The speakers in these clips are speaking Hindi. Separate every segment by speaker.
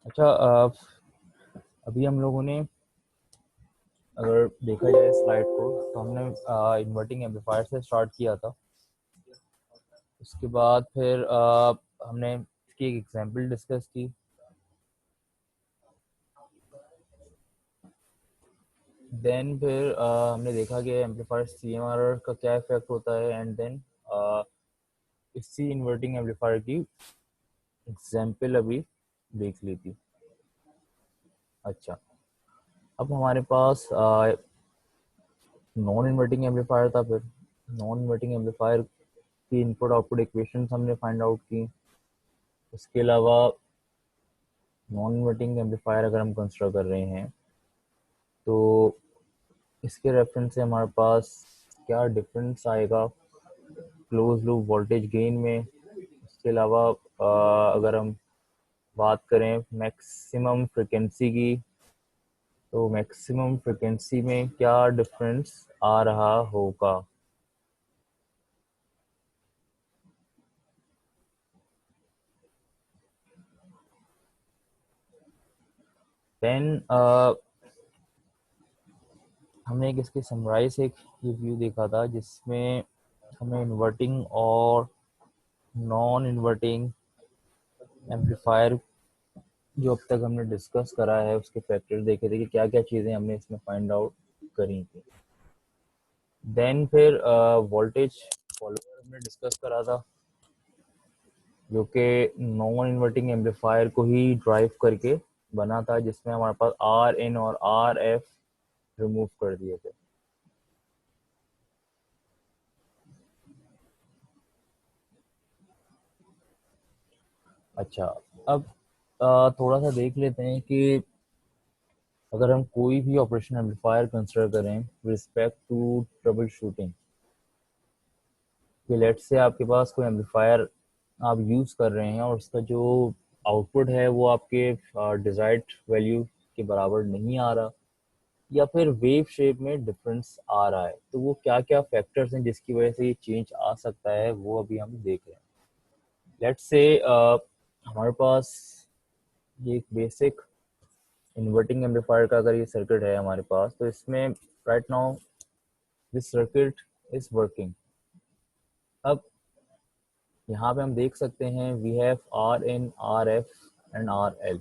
Speaker 1: अच्छा अभी हम लोगों ने अगर देखा जाए स्लाइड को तो हमने इन्वर्टिंग एम्पलीफायर से स्टार्ट किया था। उसके बाद फिर हमने इसकी एक एग्जांपल डिस्कस की। देन फिर हमने देखा कि एम्पलीफायर सीएमआर का क्या इफेक्ट होता है एंड देन इसी इन्वर्टिंग एम्पलीफायर की एग्जांपल अभी देख ली थी। अच्छा, अब हमारे पास नॉन इन्वर्टिंग एम्पलीफायर था। फिर नॉन इन्वर्टिंग एम्पलीफायर की इनपुट आउटपुट इक्वेशंस हमने फाइंड आउट की। उसके अलावा नॉन इन्वर्टिंग एम्पलीफायर अगर हम कंसिडर कर रहे हैं तो इसके रेफरेंस से हमारे पास क्या डिफरेंस आएगा क्लोज लूप वोल्टेज गेन में। इसके अलावा अगर हम बात करें मैक्सिमम फ्रिक्वेंसी की तो मैक्सिमम फ्रिक्वेंसी में क्या डिफरेंस आ रहा होगा। देन हमने एक इसके समराइज एक रिव्यू देखा था जिसमें हमें इन्वर्टिंग और नॉन इन्वर्टिंग एम्पलीफायर जो अब तक हमने डिस्कस करा है उसके फैक्टर देखे थे कि क्या क्या चीज़ें हमने इसमें फाइंड आउट करी थी। देन फिर वोल्टेज फॉलोअर हमने डिस्कस करा था जो कि नॉन इन्वर्टिंग एम्पलीफायर को ही ड्राइव करके बना था, जिसमें हमारे पास आर इन और आर एफ रिमूव कर दिए थे। अच्छा, अब थोड़ा सा देख लेते हैं कि अगर हम कोई भी ऑपरेशन एम्पलीफायर कंसिडर करें रिस्पेक्ट टू ट्रबल शूटिंग कि लेट्स से आपके पास कोई एम्पलीफायर आप यूज़ कर रहे हैं और उसका जो आउटपुट है वो आपके डिजायर्ड वैल्यू के बराबर नहीं आ रहा या फिर वेव शेप में डिफरेंस आ रहा है, तो वो क्या क्या फैक्टर्स हैं जिसकी वजह से ये चेंज आ सकता है वो अभी हम देख रहे हैं। लेट्स से हमारे पास ये एक बेसिक इन्वर्टिंग एम्पलीफायर का अगर ये सर्किट है हमारे पास, तो इसमें right now this circuit is working. अब यहाँ पे हम देख सकते हैं we have R in R F and R L.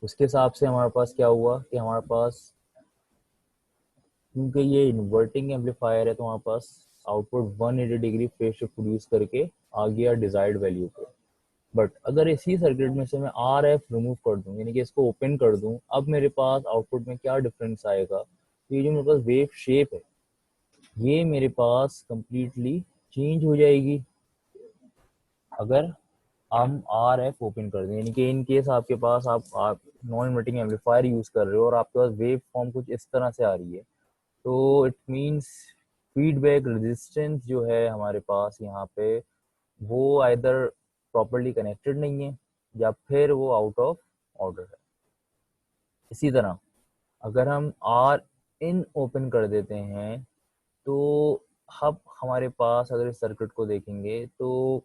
Speaker 1: उसके हिसाब से हमारे पास क्या हुआ कि हमारे पास क्योंकि ये इन्वर्टिंग एम्पलीफायर है तो हमारे पास output 180 degree phase shift produce करके आ गया डिजायर्ड वैल्यू पे। बट अगर इसी सर्किट में से मैं आर एफ रिमूव कर दूं यानी कि इसको ओपन कर दूं, अब मेरे पास आउटपुट में क्या डिफरेंस आएगा। तो ये जो मेरे पास वेव शेप है ये मेरे पास कंप्लीटली चेंज हो जाएगी अगर हम आर एफ ओपन कर दें। यानी कि इन केस आपके पास आप नॉन इन्वर्टिंग एम्पलीफायर यूज कर रहे हो और आपके पास वेव फॉर्म कुछ इस तरह से आ रही है, तो इट मीन्स फीडबैक रेजिस्टेंस जो है हमारे पास यहाँ पे वो आइदर प्रॉपरली कनेक्टेड नहीं है या फिर वो आउट ऑफ ऑर्डर है। इसी तरह अगर हम आर इन ओपन कर देते हैं तो अब हमारे पास अगर इस सर्किट को देखेंगे तो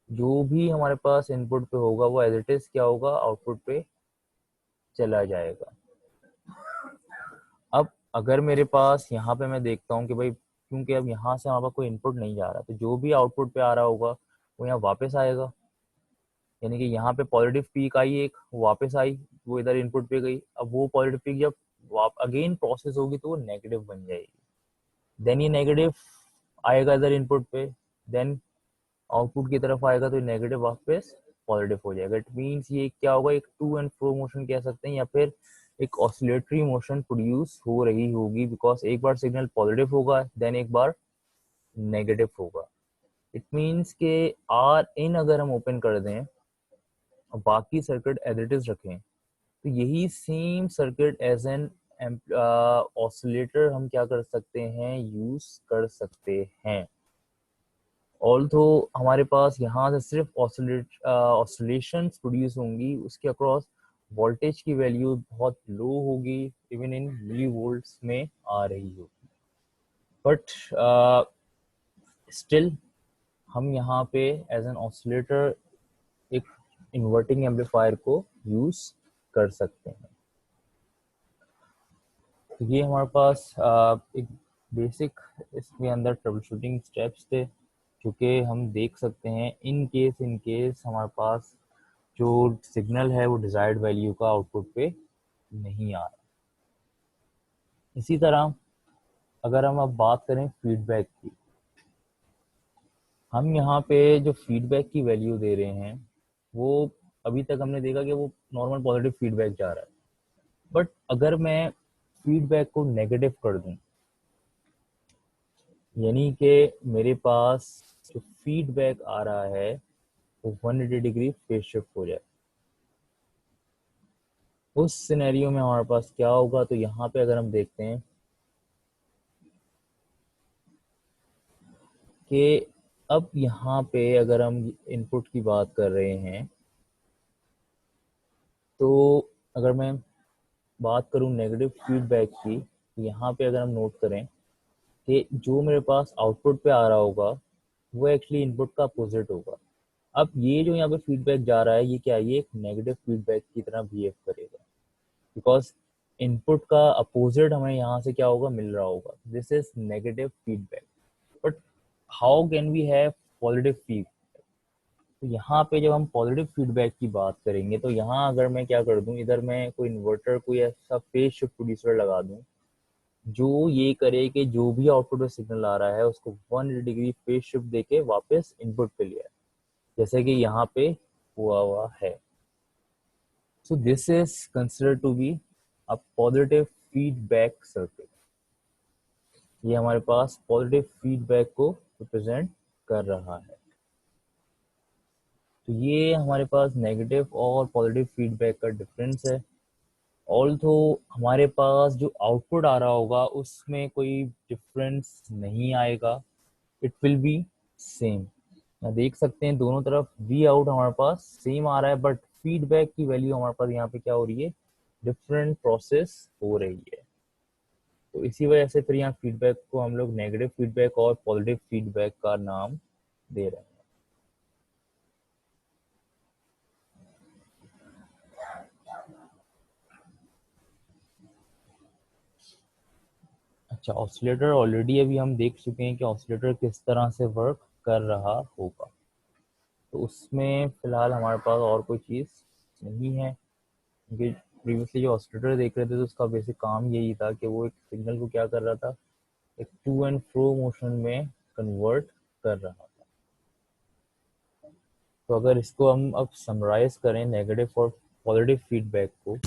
Speaker 1: जो भी हमारे पास इनपुट पे होगा वो एज इट इज क्या होगा आउटपुट पे चला जाएगा। अब अगर मेरे पास यहाँ पे मैं देखता हूँ कि भाई क्योंकि अब यहाँ से हमारे पास कोई इनपुट नहीं जा रहा तो जो भी आउटपुट पे आ रहा होगा वो यहाँ वापस आएगा। यानी कि यहाँ पे पॉजिटिव पीक आई एक, वो वापस आई, वो इधर इनपुट पे गई। अब वो पॉजिटिव पीक जब अगेन प्रोसेस होगी तो वो नेगेटिव बन जाएगी। देन ये नेगेटिव आएगा इधर इनपुट पे, देन आउटपुट की तरफ आएगा तो नेगेटिव वापस पॉजिटिव हो जाएगा। इट मीन्स ये क्या होगा, एक टू एंड फ्रो मोशन कह सकते हैं या फिर एक ऑसिलेटरी मोशन प्रोड्यूस हो रही होगी, बिकॉज एक बार सिग्नल पॉजिटिव होगा देन एक बार नेगेटिव होगा। इट मीन्स के आर इन अगर हम ओपन कर दें और बाकी सर्किट एज इट इज रखें तो यही same circuit as an oscillator हम क्या कर सकते हैं, यूज कर सकते हैं। ऑल्दो हमारे पास यहाँ से सिर्फ ऑसिलेशंस प्रोड्यूस होंगी, उसके अक्रॉस वोल्टेज की वैल्यू बहुत लो होगी, इवन इन मिली वोल्ट्स में आ रही होगी। बट स्टिल हम यहाँ पे एज एन ऑसिलेटर एक इन्वर्टिंग एम्पलीफायर को यूज कर सकते हैं। तो ये हमारे पास एक बेसिक इसके अंदर ट्रबल शूटिंग स्टेप्स थे जो कि हम देख सकते हैं इन केस हमारे पास जो सिग्नल है वो डिजायर्ड वैल्यू का आउटपुट पे नहीं आ रहा। इसी तरह अगर हम अब बात करें फीडबैक की, हम यहाँ पे जो फीडबैक की वैल्यू दे रहे हैं वो अभी तक हमने देखा कि वो नॉर्मल पॉजिटिव फीडबैक जा रहा है, बट अगर मैं फीडबैक को नेगेटिव कर दूं, यानी कि मेरे पास जो फीडबैक आ रहा है वो 180 डिग्री फेज शिफ्ट हो जाए, उस सिनेरियो में हमारे पास क्या होगा? तो यहाँ पे अगर हम देखते हैं कि अब यहाँ पे अगर हम इनपुट की बात कर रहे हैं तो अगर मैं बात करूँ नेगेटिव फीडबैक की, तो यहाँ पे अगर हम नोट करें कि जो मेरे पास आउटपुट पे आ रहा होगा वो एक्चुअली इनपुट का अपोजिट होगा। अब ये जो यहाँ पे फीडबैक जा रहा है ये क्या है? ये एक नेगेटिव फीडबैक की तरह बिहेव करेगा, बिकॉज इनपुट का अपोजिट हमें यहाँ से क्या होगा? मिल रहा होगा। This is negative feedback. But how can we have positive feedback? तो यहाँ पे जब हम पॉजिटिव फीडबैक की बात करेंगे तो यहाँ अगर मैं क्या कर दूं, इधर मैं कोई इन्वर्टर कोई ऐसा फेज शिफ्ट प्रोड्यूसर लगा दूं जो ये करे कि जो भी आउटपुट में सिग्नल आ रहा है उसको 180 डिग्री फेज शिफ्ट देके वापस इनपुट पे लिया है, जैसे कि यहाँ पे हुआ है। So this is considered to be a positive feedback circuit. ये हमारे पास पॉजिटिव फीडबैक को रिप्रेजेंट कर रहा है। तो ये हमारे पास नेगेटिव और पॉजिटिव फीडबैक का डिफरेंस है। ऑल्दो हमारे पास जो आउटपुट आ रहा होगा उसमें कोई डिफरेंस नहीं आएगा, इट विल बी सेम। यहाँ देख सकते हैं दोनों तरफ वी आउट हमारे पास सेम आ रहा है, बट फीडबैक की वैल्यू हमारे पास यहाँ पे क्या हो रही है? डिफरेंट प्रोसेस हो रही है। तो इसी वजह से फिर यहाँ फीडबैक को हम लोग नेगेटिव फीडबैक और पॉजिटिव फीडबैक का नाम दे रहे हैं। अच्छा, ऑसिलेटर ऑलरेडी अभी हम देख चुके हैं कि ऑसिलेटर किस तरह से वर्क कर रहा होगा, तो उसमें फिलहाल हमारे पास और कोई चीज़ नहीं है, क्योंकि प्रीवियसली जो ऑसिलेटर देख रहे थे तो उसका बेसिक काम यही था कि वो एक सिग्नल को क्या कर रहा था? एक टू एंड फ्रो मोशन में कन्वर्ट कर रहा था। तो अगर इसको हम अब समराइज करें नेगेटिव और पॉजिटिव फीडबैक को,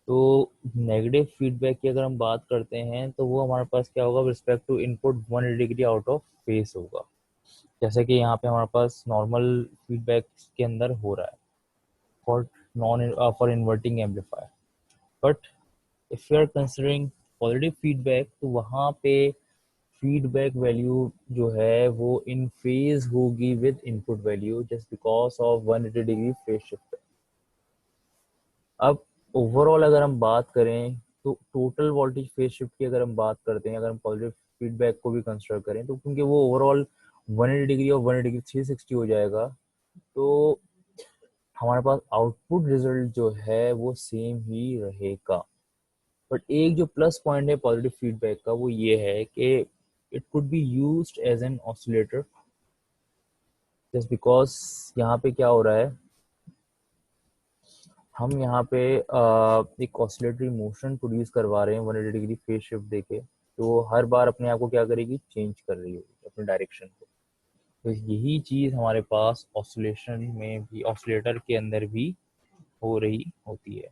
Speaker 1: तो नेगेटिव फीडबैक की अगर हम बात करते हैं तो वो हमारे पास क्या होगा? Respect to input 180 degree out of phase होगा, जैसे कि यहाँ पे हमारे पास नॉर्मल फीडबैक के अंदर हो रहा है for for inverting amplifier. But if you are considering positive feedback तो वहाँ पे फीडबैक वैल्यू जो है वो इन फेज होगी with input value just because of 180 degree phase shift. अब ओवरऑल अगर हम बात करें तो टोटल वोल्टेज फेज शिफ्ट की अगर हम बात करते हैं, अगर हम पॉजिटिव फीडबैक को भी कंसिडर करें तो क्योंकि वो ओवरऑल 180 डिग्री और 180 डिग्री 360 हो जाएगा, तो हमारे पास आउटपुट रिजल्ट जो है वो सेम ही रहेगा। बट एक जो प्लस पॉइंट है पॉजिटिव फीडबैक का वो ये है कि it could be used as an oscillator, just because यहाँ पे क्या हो रहा है? हम यहाँ पे एक ऑसिलेटरी मोशन प्रोड्यूस करवा रहे हैं 180 डिग्री फेज शिफ्ट देके, तो हर बार अपने आप को क्या करेगी? चेंज कर रही होगी अपने डायरेक्शन को। तो यही चीज हमारे पास ऑसिलेशन में भी, ऑसिलेटर के अंदर भी हो रही होती है।